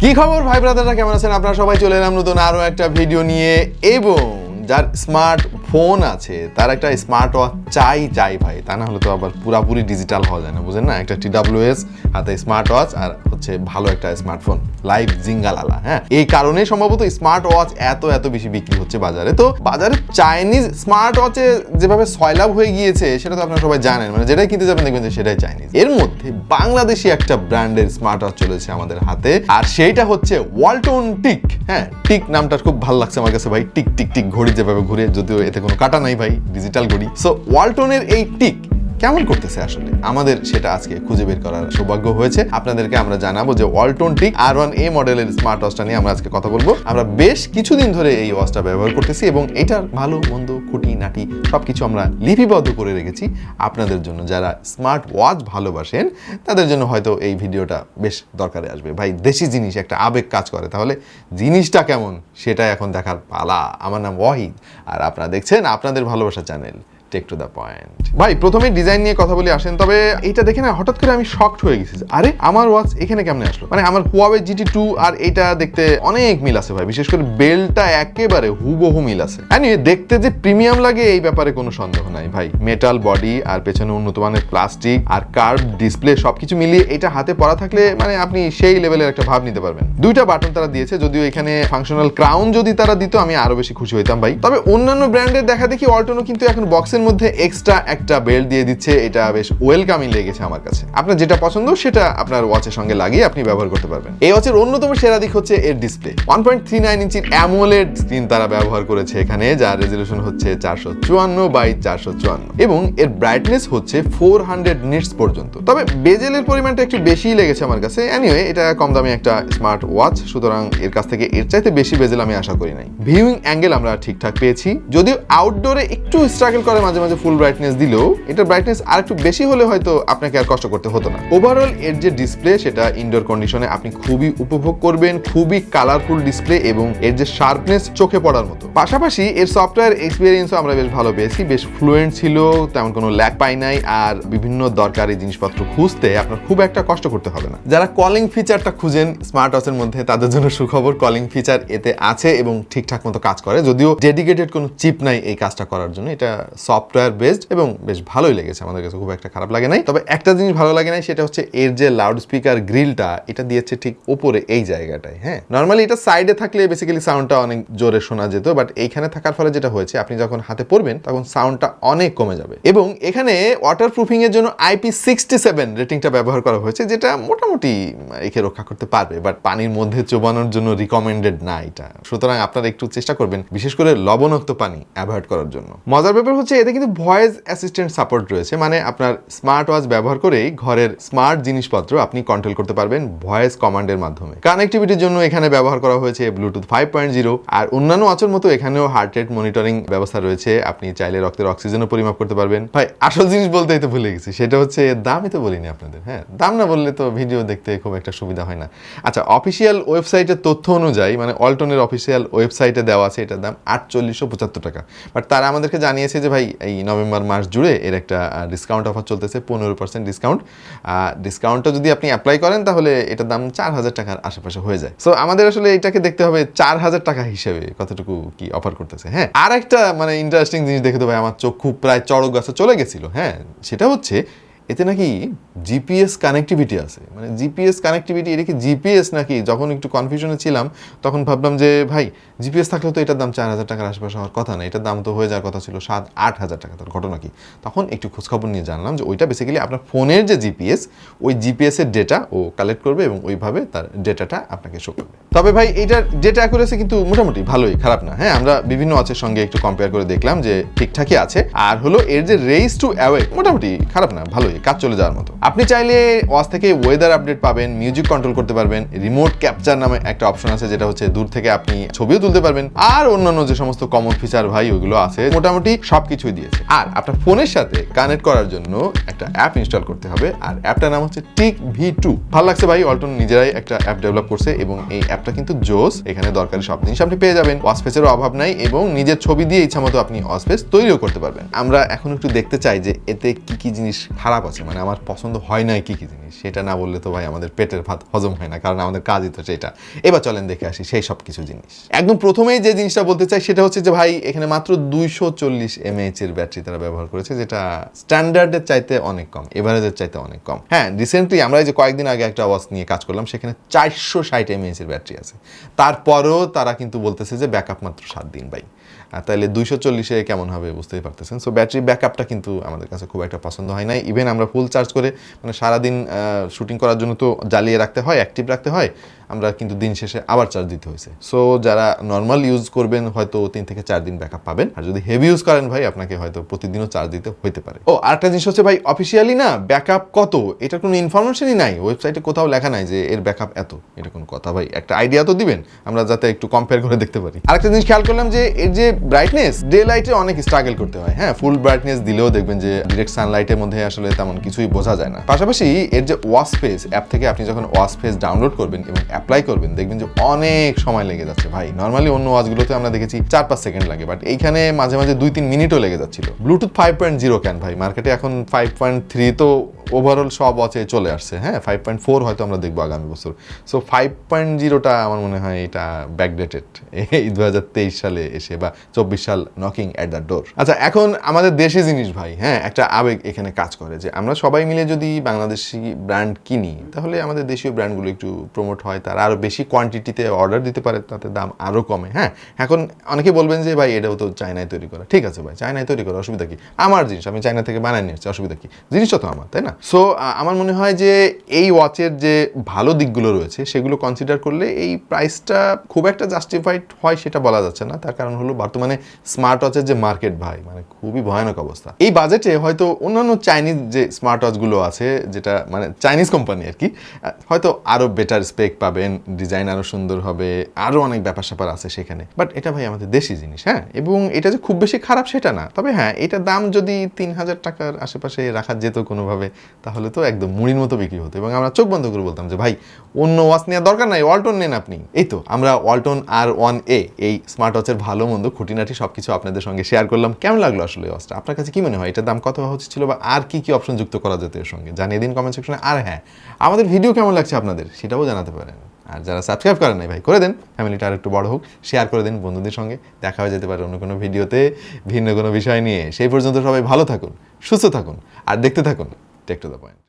কি খবর ভাই ব্রাদাররা, কেমন আছেন আপনারা? সবাই চলে এলাম নতুন আরো একটা ভিডিও নিয়ে। এবং যার স্মার্টফোন আছে তার একটা স্মার্ট ওয়াচ চাই ভাই, তা না হলে তো আবার পুরাপুরি ডিজিটাল হওয়া যায় না, বুঝেন না? একটা TWS হাতে স্মার্ট ওয়াচ আর হচ্ছে ভালো একটা স্মার্টফোন, লাইভ জিঙ্গালালা। হ্যাঁ, এই কারণে সম্ভবত স্মার্ট ওয়াচ এত বেশি বিক্রি হচ্ছে বাজারে। তো বাজারে চাইনিজ স্মার্ট ওয়াচে যেভাবে সয়লাভ হয়ে গিয়েছে সেটা তো আপনারা সবাই জানেন, মানে যেটাই কিনতে যাবেন দেখবেন যে সেটাই চাইনিজ। এর মধ্যে বাংলাদেশি একটা ব্র্যান্ডের স্মার্ট ওয়াচ চলেছে আমাদের হাতে, আর সেইটা হচ্ছে ওয়ালটন টিক। হ্যাঁ, টিক নামটা খুব ভালো লাগছে আমার কাছে ভাই। টিক টিক টিক ঘড়ি যেভাবে ঘুরে, যদিও এতে কোনো কাটা নাই ভাই, ডিজিটাল ঘড়ি। সো ওয়ালটনের এই টিক কেমন করতেছে আসলে আমাদের, সেটা আজকে খুঁজে বের করার সৌভাগ্য হয়েছে। আপনাদেরকে আমরা জানাবো যে ওয়ালটন টিক R1A মডেলের স্মার্ট ওয়াচটা নিয়ে আমরা আজকে কথা বলবো। আমরা বেশ কিছুদিন ধরে এই ওয়াচটা ব্যবহার করতেছি এবং এটার ভালো মন্দ খুঁটি নাটি সবকিছু আমরা লিপিবদ্ধ করে রেখেছি আপনাদের জন্য। যারা স্মার্ট ওয়াচ ভালোবাসেন তাদের জন্য হয়তো এই ভিডিওটা বেশ দরকারে আসবে। ভাই, দেশি জিনিস একটা আবেগ কাজ করে, তাহলে জিনিসটা কেমন সেটা এখন দেখার পালা। আমার নাম ওয়াহিদ আর আপনারা দেখছেন আপনাদের ভালোবাসা channel tech to the point. ভাই, প্রথমে ডিজাইন নিয়ে কথা বলি আসেন। তবে এটা দেখে না হঠাৎ করে আমি শকড হয়ে গেছি, আরে আমার ওয়াচ এখানে কেমনে আসলো? মানে আমার হুয়াওয়ে GT2 আর এটা দেখতে অনেক মিল আছে ভাই, বিশেষ করে বেল্টটা একেবারে হুবহু মিল আছে। এনিওয়ে, দেখতে যে প্রিমিয়াম লাগে এই ব্যাপারে কোনো সন্দেহ নাই ভাই। মেটাল বডি আর পেছনে উন্নত মানের প্লাস্টিক আর কার্ভ ডিসপ্লে সবকিছু মিলিয়ে এটা হাতে পরা থাকলে মানে আপনি সেই লেভেলের একটা ভাব নিতে পারবেন। দুইটা বাটন তারা দিয়েছে, যদিও এখানে ফাংশনাল ক্রাউন যদি তারা দিত আমি আরো বেশি খুশি হইতাম ভাই। তবে অন্যান্য ব্র্যান্ডের দেখা দেখি ওয়ালটনও কিন্তু এখন বক্সের মধ্যে এক্সট্রা একটা বেল্ট দিয়ে দিচ্ছে। এটা বেশ ওয়েলকামিং লেগেছে আমার কাছে। আপনার যেটা পছন্দ সেটা আপনার ওয়াচের সঙ্গে লাগিয়ে আপনি ব্যবহার করতে পারবেন। এই ওয়াচের অন্যতম সেরা দিক হচ্ছে এর ডিসপ্লে। 1.39 ইঞ্চির অ্যামোলেড স্ক্রিন তারা ব্যবহার করেছে এখানে, যার রেজলিউশন হচ্ছে 454x454 এবং এর ব্রাইটনেস হচ্ছে 400 নিটস পর্যন্ত। তবে বেজেলের পরিমাণটা একটু বেশিই লেগেছে আমার কাছে। এনিওয়ে, এটা কম দামি একটা স্মার্ট ওয়াচ, সুতরাং এর কাছ থেকে এর চাইতে বেশি বেজেল আমি আশা করি নাই। ভিউইং অ্যাঙ্গেল আমরা ঠিকঠাক পেয়েছি, যদিও আউটডোরে একটু স্ট্রাগল করে মাঝে মাঝে ফুল ব্রাইটনেস দিলেও এটার ব্রাইটনেস আর একটু বেশি হলে হয়তো আপনাকে আর কষ্ট করতে হতো না। ওভারঅল এর যে ডিসপ্লে সেটা ইনডোর কন্ডিশনে আপনি খুবই উপভোগ করবেন। খুবই কালারফুল ডিসপ্লে এবং এর যে শার্পনেস চোখে পড়ার মতো। পাশাপাশি এর সফটওয়্যার এক্সপিরিয়েন্সও আমরা বেশ ভালো পেয়েছি, বেশ ফ্লুয়েন্ট ছিল, তেমন কোনো ল্যাগ পাই নাই। আর বিভিন্ন দরকারি জিনিসপত্র খুঁজতে আপনার খুব একটা কষ্ট করতে হবে না। যারা কলিং ফিচারটা খুঁজেন স্মার্ট ওয়াচের মধ্যে তাদের জন্য সুখবর, কলিং ফিচার এতে আছে এবং ঠিকঠাক মতো কাজ করে, যদিও ডেডিকেটেড কোনো চিপ নাই এই কাজটা করার জন্য। এটা সফটওয়্যার বেসড এবং বেশ ভালোই লেগেছে আমাদের কাছে, খুব একটা খারাপ লাগে নাই। তবে একটা জিনিস ভালো লাগে নাই, সেটা হচ্ছে এর যে লাউড স্পিকার গ্রিলটা এটা দিয়েছে ঠিক উপরে এই জায়গাটায়। হ্যাঁ, নর্মালি এটা সাইডে থাকলে বেসিক্যালি সাউন্ডটা অনেক জোরে শোনা যেত, বাট এইখানে থাকার ফলে যেটা হয়েছে আপনি যখন হাতে পড়বেন তখন সাউন্ডটা অনেক কমে যাবে। এবং এখানে ওয়াটার প্রুফিং এর জন্য IP67 রেটিংটা ব্যবহার করা হয়েছে, যেটা মোটামুটি একে রক্ষা করতে পারবে, বাট পানির মধ্যে চোবানোর জন্য রিকমেন্ডেড না এটা। সুতরাং আপনারা একটু চেষ্টা করবেন বিশেষ করে লবণাক্ত পানি অ্যাভয়েড করার জন্য। মজার ব্যাপার হচ্ছে এতে কিন্তু ভয়েস অ্যাসিস্ট্যান্ট সাপোর্ট রয়েছে, মানে আপনার স্মার্ট ওয়াচ ব্যবহার করেই ঘরের স্মার্ট জিনিসপত্র আপনি কন্ট্রোল করতে পারবেন ভয়েস কমান্ডের মাধ্যমে। কানেক্টিভিটির জন্য এখানে ব্যবহার করা হয়েছে ব্লুটুথ 5.0 আর অন্যান্য ওয়াচের মতো এখানেও হার্ট রেট মনিটরিং ব্যবস্থা রয়েছে। আপনি চাইলে রক্তের অক্সিজেনও পরিমাপ করতে পারবেন। ভাই, আসল জিনিস বলতেই তো ভুলে গেছি, সেটা হচ্ছে দামই তো বলিনি আপনাদের। হ্যাঁ, দাম না বললে তো ভিডিও দেখতে খুব একটা সুবিধা হয় না। আচ্ছা, অফিসিয়াল ওয়েবসাইটের তথ্য অনুযায়ী, মানে ওয়ালটনের অফিসিয়াল ওয়েবসাইটে দেওয়া আছে এটার দাম 4875 টাকা। বাট তারা আমাদেরকে জানিয়েছে যে ভাই এই নভেম্বর মাস জুড়ে এর একটা ডিসকাউন্ট অফার চলতেছে, 15% ডিসকাউন্ট। ডিসকাউন্টটা যদি আপনি অ্যাপ্লাই করেন তাহলে এটার দাম 4000 টাকার আশেপাশে হয়ে যায়। সো আমাদের আসলে এটাকে দেখতে হবে 4000 টাকা হিসেবে কতটুকু কি অফার করতেছে। হ্যাঁ, আর একটা মানে ইন্টারেস্টিং জিনিস দেখে তো ভাই আমার চোখ খুব প্রায় চড়ক গাছে চলে গেছিল। হ্যাঁ, সেটা হচ্ছে এতে নাকি জিপিএস কানেক্টিভিটি আছে। মানে জিপিএস কানেক্টিভিটি, এটা কি জিপিএস নাকি? যখন একটু কনফিউশনে ছিলাম তখন ভাবলাম যে ভাই জিপিএস থাকলে তো এটার দাম 4000 টাকার আশেপাশে হওয়ার কথা না, এটার দাম তো হয়ে যাওয়ার কথা ছিল 7-8 হাজার টাকা। তার ঘটনা কি? তখন একটু খোঁজখবর নিয়ে জানলাম যে ওইটা বেসিক্যালি আপনার ফোনের যে জিপিএস, ওই জিপিএস এর ডেটা ও কালেক্ট করবে এবং ওইভাবে তার ডেটাটা আপনাকে শো করবে। তবে ভাই এটার ডেটা অ্যাকুরেসি কিন্তু মোটামুটি ভালোই, খারাপ না। হ্যাঁ, আমরা বিভিন্ন ওয়াচের সঙ্গে একটু কম্পেয়ার করে দেখলাম যে ঠিকঠাকই আছে। আর হলো এর যে রেইজ টু অ্যাওয়েক মোটামুটি খারাপ না, ভালোই, কাজ চলে যাওয়ার মতো। আপনি চাইলে ওয়াচ থেকে ওয়েদার আপডেট পাবেন, মিউজিক কন্ট্রোল করতে পারবেন, রিমোট ক্যাপচার নামে একটা অপশন আছে যেটা হচ্ছে দূর থেকে আপনি ছবিও তুলতে পারবেন, আর অন্যান্য যে সমস্ত কমন ফিচার ভাই ওইগুলো আছে, মোটামুটি সবকিছুই দিয়েছে। আর আপনার ফোনের সাথে কানেক্ট করার জন্য একটা অ্যাপ ইনস্টল করতে হবে, আর অ্যাপটার নাম হচ্ছে টিক V2। ভালো লাগছে ভাই, ওয়ালটন নিজেরাই একটা অ্যাপ ডেভেলপ করছে এবং এই অ্যাপটা কিন্তু জোস। এখানে দরকারি সব জিনিস আপনি পেয়ে যাবেন, ওয়াচ ফেসেরও অভাব নাই এবং নিজের ছবি দিয়ে ইচ্ছা মতো আপনি ওয়াচ ফেস তৈরিও করতে পারবেন। আমরা এখন একটু দেখতে চাই যে এতে কি কি জিনিস খারাপ খারাপ আছে, মানে আমার পছন্দ হয় না কি কি জিনিস, সেটা না বললে তো ভাই আমাদের পেটের ভাত হজম হয় না, কারণ আমাদের কাজই তো সেটা। এবার চলেন দেখে আসি সেই সব কিছু জিনিস। একদম প্রথমেই যে জিনিসটা বলতে চাই সেটা হচ্ছে যে ভাই এখানে মাত্র 240 mAh এর ব্যাটারি তারা ব্যবহার করেছে, যেটা স্ট্যান্ডার্ডের চাইতে অনেক কম, এভারেজের চাইতে অনেক কম। হ্যাঁ, রিসেন্টলি আমরা এই যে কয়েকদিন আগে একটা ওয়াচ নিয়ে কাজ করলাম, সেখানে 460 mAh এর ব্যাটারি আছে, তারপরেও তারা কিন্তু বলতেছে যে ব্যাকআপ মাত্র 7 দিন ভাই। তাহলে 240-এ কেমন হবে বুঝতেই পারতেছেন। সো ব্যাটারি ব্যাকআপটা কিন্তু আমাদের কাছে খুব একটা পছন্দ হয় নাই। ইভেন আমরা ফুল চার্জ করে মানে সারাদিন শুটিং করার জন্য তো জ্বালিয়ে রাখতে হয়, অ্যাক্টিভ রাখতে হয়, আমরা কিন্তু দিন শেষে আবার চার্জ দিতে হয়েছে। সো যারা নর্মাল ইউজ করবেন হয়তো 3 থেকে 4 দিন ব্যাকআপ পাবেন, আর যদি হেভি ইউজ করেন ভাই আপনাকে হয়তো প্রতিদিনও চার্জ দিতে হইতে পারে। ও আরেকটা জিনিস হচ্ছে ভাই, অফিসিয়ালি না ব্যাকআপ কত এটার কোনো ইনফরমেশনই নাই, ওয়েবসাইটে কোথাও লেখা নাই যে এর ব্যাকআপ এত। এটা কোন কথা ভাই? একটা আইডিয়া তো দিবেন আমরা যাতে একটু কম্পেয়ার করে দেখতে পারি। আরেকটা জিনিস খেয়াল করলাম যে এর যে ব্রাইটনেস, ডে লাইটে অনেক স্ট্রাগল করতে হয়। হ্যাঁ, ফুল ব্রাইটনেস দিলেও দেখবেন যে ডিরেক্ট সানলাইটের মধ্যে আসলে তেমন কিছুই বোঝা যায় না। পাশাপাশি এর যে ওয়াচ ফেস অ্যাপ থেকে আপনি যখন ওয়াচ ফেস ডাউনলোড করবেন এবং অ্যাপ্লাই করবেন, দেখবেন যে অনেক সময় লেগে যাচ্ছে ভাই। নর্মালি অন্য ওয়াচগুলোতে আমরা দেখেছি 4-5 সেকেন্ড লাগে, বাট এইখানে মাঝে মাঝে 2-3 মিনিটও লেগে যাচ্ছিল। ব্লুটুথ 5.0 কেন ভাই, মার্কেটে এখন 5.3 তো ওভারঅল সব ওয়াচে চলে আসছে। হ্যাঁ, 5.4 হয়তো আমরা দেখবো আগামী বছর। সো 5.0টা আমার মনে হয় এটা ব্যাকডেটেড, এই 2023 সালে এসে বা 24 সাল নকিং অ্যাট দ্য ডোর। আচ্ছা, এখন আমাদের দেশি জিনিস ভাই, হ্যাঁ একটা আবেগ এখানে কাজ করে যে আমরা সবাই মিলে যদি বাংলাদেশি ব্র্যান্ড কিনি তাহলে আমাদের দেশীয় ব্র্যান্ডগুলো একটু প্রমোট হয়, তারা আরও বেশি কোয়ান্টিটিতে অর্ডার দিতে পারে, তাতে দাম আরও কমে। হ্যাঁ, এখন অনেকে বলবেন যে ভাই এটাও তো চায়নায় তৈরি করা। ঠিক আছে ভাই, চায়নায় তৈরি করা, অসুবিধা কি? আমার জিনিস আমি চায়না থেকে বানাই নিয়ে আসছি, অসুবিধা কি? জিনিসটা তো আমার, তাই না? সো আমার মনে হয় যে এই ওয়াচের যে ভালো দিকগুলো রয়েছে সেগুলো কনসিডার করলে এই প্রাইসটা খুব একটা জাস্টিফাইড হয় সেটা বলা যাচ্ছে না। তার কারণ হলো বর্তমানে স্মার্ট ওয়াচের যে মার্কেট ভাই, মানে খুবই ভয়ানক অবস্থা। এই বাজেটে হয়তো অন্যান্য চাইনিজ যে স্মার্ট ওয়াচগুলো আছে, যেটা মানে চাইনিজ কোম্পানি আর কি, হয়তো আরও বেটার স্পেক পাবেন, ডিজাইন আরও সুন্দর হবে, আরও অনেক ব্যাপার স্যাপার আছে সেখানে। বাট এটা ভাই আমাদের দেশি জিনিস। হ্যাঁ, এবং এটা যে খুব বেশি খারাপ সেটা না, তবে হ্যাঁ এটার দাম যদি 3000 টাকার আশেপাশে রাখা যেত কোনোভাবে, তাহলে তো একদম মুড়ির মতো বিক্রি হতো এবং আমরা চোখ বন্ধ করে বলতাম যে ভাই অন্য ওয়াচ নেওয়ার দরকার নাই, ওয়ালটন নেন আপনি। এই তো আমরা ওয়ালটন R1A এই স্মার্ট ওয়াচের ভালো মন্দ খুঁটিনাটি সবকিছু আপনাদের সঙ্গে শেয়ার করলাম। কেমন লাগলো আসলে ওয়াচটা? আপনার কাছে কি মনে হয় এটার দাম কত হওয়া উচিত ছিল, বা আর কি কি অপশন যুক্ত করা যেত এর সঙ্গে? জানিয়ে দিন কমেন্ট সেকশনে। আর হ্যাঁ, আমাদের ভিডিও কেমন লাগছে আপনাদের সেটাও জানাতে পারেন। আর যারা সাবস্ক্রাইব করেন নাই ভাই, করে দেন, ফ্যামিলিটা আর একটু বড় হোক, শেয়ার করে দিন বন্ধুদের সঙ্গে। দেখা হয়ে যেতে পারে অন্য কোনো ভিডিওতে ভিন্ন কোনো বিষয় নিয়ে। সেই পর্যন্ত সবাই ভালো থাকুন, সুস্থ থাকুন আর দেখতে থাকুন টেক টু দ্য পয়েন্ট।